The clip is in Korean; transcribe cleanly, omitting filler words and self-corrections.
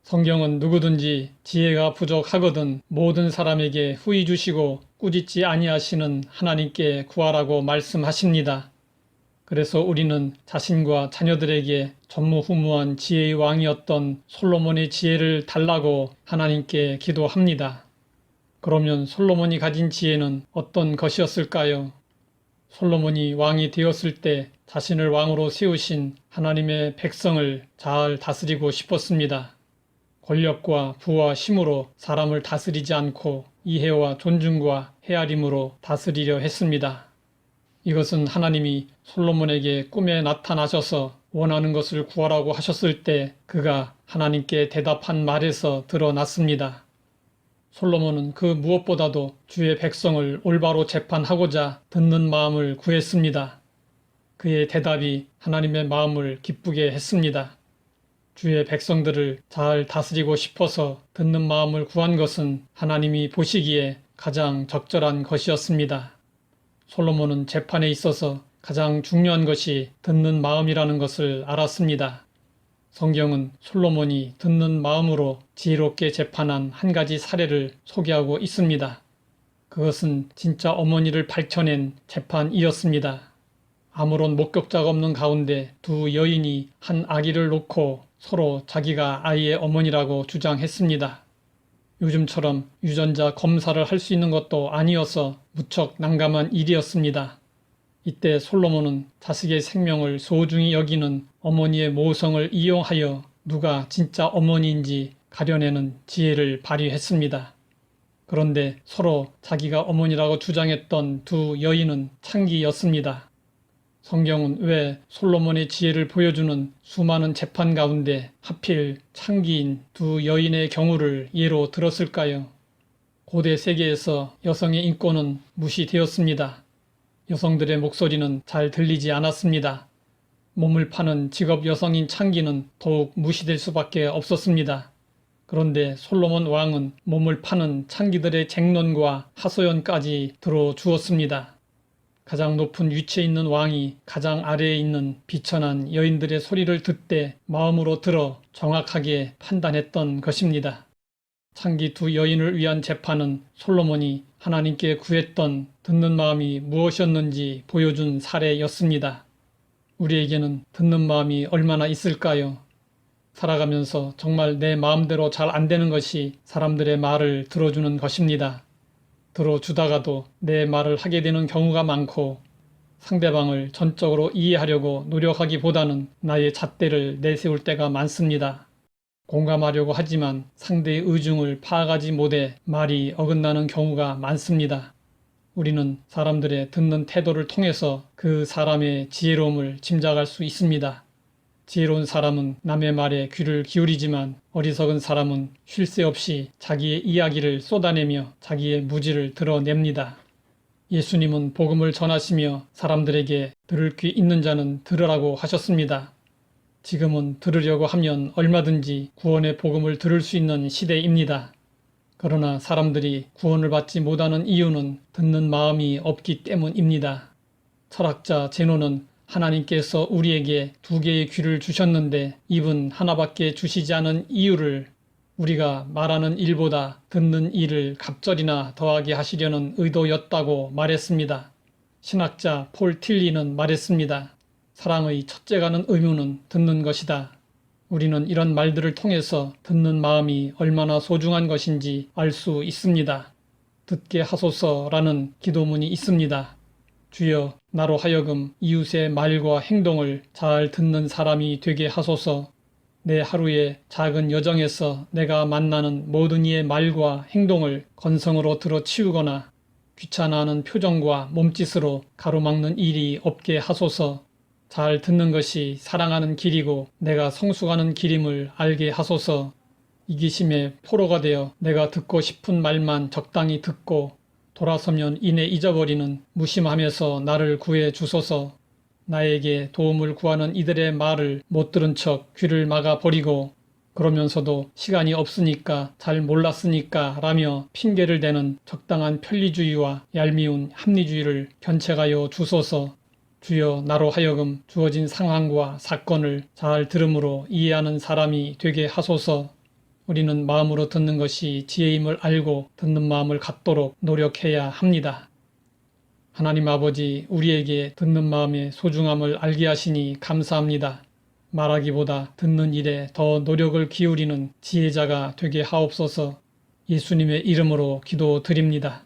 성경은 누구든지 지혜가 부족하거든 모든 사람에게 후히 주시고 꾸짖지 아니하시는 하나님께 구하라고 말씀하십니다. 그래서 우리는 자신과 자녀들에게 전무후무한 지혜의 왕이었던 솔로몬의 지혜를 달라고 하나님께 기도합니다. 그러면 솔로몬이 가진 지혜는 어떤 것이었을까요? 솔로몬이 왕이 되었을 때 자신을 왕으로 세우신 하나님의 백성을 잘 다스리고 싶었습니다. 권력과 부와 힘으로 사람을 다스리지 않고 이해와 존중과 헤아림으로 다스리려 했습니다. 이것은 하나님이 솔로몬에게 꿈에 나타나셔서 원하는 것을 구하라고 하셨을 때 그가 하나님께 대답한 말에서 드러났습니다. 솔로몬은 그 무엇보다도 주의 백성을 올바로 재판하고자 듣는 마음을 구했습니다. 그의 대답이 하나님의 마음을 기쁘게 했습니다. 주의 백성들을 잘 다스리고 싶어서 듣는 마음을 구한 것은 하나님이 보시기에 가장 적절한 것이었습니다. 솔로몬은 재판에 있어서 가장 중요한 것이 듣는 마음이라는 것을 알았습니다. 성경은 솔로몬이 듣는 마음으로 지혜롭게 재판한 한 가지 사례를 소개하고 있습니다. 그것은 진짜 어머니를 밝혀낸 재판이었습니다. 아무런 목격자가 없는 가운데 두 여인이 한 아기를 놓고 서로 자기가 아이의 어머니라고 주장했습니다. 요즘처럼 유전자 검사를 할 수 있는 것도 아니어서 무척 난감한 일이었습니다. 이때 솔로몬은 자식의 생명을 소중히 여기는 어머니의 모성을 이용하여 누가 진짜 어머니인지 가려내는 지혜를 발휘했습니다. 그런데 서로 자기가 어머니라고 주장했던 두 여인은 창기였습니다. 성경은 왜 솔로몬의 지혜를 보여주는 수많은 재판 가운데 하필 창기인 두 여인의 경우를 예로 들었을까요? 고대 세계에서 여성의 인권은 무시되었습니다. 여성들의 목소리는 잘 들리지 않았습니다. 몸을 파는 직업 여성인 창기는 더욱 무시될 수밖에 없었습니다. 그런데 솔로몬 왕은 몸을 파는 창기들의 쟁론과 하소연까지 들어주었습니다. 가장 높은 위치에 있는 왕이 가장 아래에 있는 비천한 여인들의 소리를 듣되 마음으로 들어 정확하게 판단했던 것입니다. 창기 두 여인을 위한 재판은 솔로몬이 하나님께 구했던 듣는 마음이 무엇이었는지 보여준 사례였습니다. 우리에게는 듣는 마음이 얼마나 있을까요? 살아가면서 정말 내 마음대로 잘 안 되는 것이 사람들의 말을 들어주는 것입니다. 들어주다가도 내 말을 하게 되는 경우가 많고 상대방을 전적으로 이해하려고 노력하기보다는 나의 잣대를 내세울 때가 많습니다. 공감하려고 하지만 상대의 의중을 파악하지 못해 말이 어긋나는 경우가 많습니다. 우리는 사람들의 듣는 태도를 통해서 그 사람의 지혜로움을 짐작할 수 있습니다. 지혜로운 사람은 남의 말에 귀를 기울이지만 어리석은 사람은 쉴 새 없이 자기의 이야기를 쏟아내며 자기의 무지를 드러냅니다. 예수님은 복음을 전하시며 사람들에게 들을 귀 있는 자는 들으라고 하셨습니다. 지금은 들으려고 하면 얼마든지 구원의 복음을 들을 수 있는 시대입니다. 그러나 사람들이 구원을 받지 못하는 이유는 듣는 마음이 없기 때문입니다. 철학자 제노는 하나님께서 우리에게 두 개의 귀를 주셨는데 입은 하나밖에 주시지 않은 이유를 우리가 말하는 일보다 듣는 일을 갑절이나 더하게 하시려는 의도였다고 말했습니다. 신학자 폴 틸리는 말했습니다. 사랑의 첫째 가는 의무는 듣는 것이다. 우리는 이런 말들을 통해서 듣는 마음이 얼마나 소중한 것인지 알 수 있습니다. 듣게 하소서라는 기도문이 있습니다. 주여, 나로 하여금 이웃의 말과 행동을 잘 듣는 사람이 되게 하소서. 내 하루의 작은 여정에서 내가 만나는 모든 이의 말과 행동을 건성으로 들어치우거나 귀찮아하는 표정과 몸짓으로 가로막는 일이 없게 하소서. 잘 듣는 것이 사랑하는 길이고 내가 성숙하는 길임을 알게 하소서. 이기심에 포로가 되어 내가 듣고 싶은 말만 적당히 듣고 돌아서면 이내 잊어버리는 무심함에서 나를 구해 주소서. 나에게 도움을 구하는 이들의 말을 못 들은 척 귀를 막아버리고 그러면서도 시간이 없으니까 잘 몰랐으니까 라며 핑계를 대는 적당한 편리주의와 얄미운 합리주의를 견책하여 주소서. 주여, 나로 하여금 주어진 상황과 사건을 잘 들음으로 이해하는 사람이 되게 하소서. 우리는 마음으로 듣는 것이 지혜임을 알고 듣는 마음을 갖도록 노력해야 합니다. 하나님 아버지, 우리에게 듣는 마음의 소중함을 알게 하시니 감사합니다. 말하기보다 듣는 일에 더 노력을 기울이는 지혜자가 되게 하옵소서. 예수님의 이름으로 기도드립니다.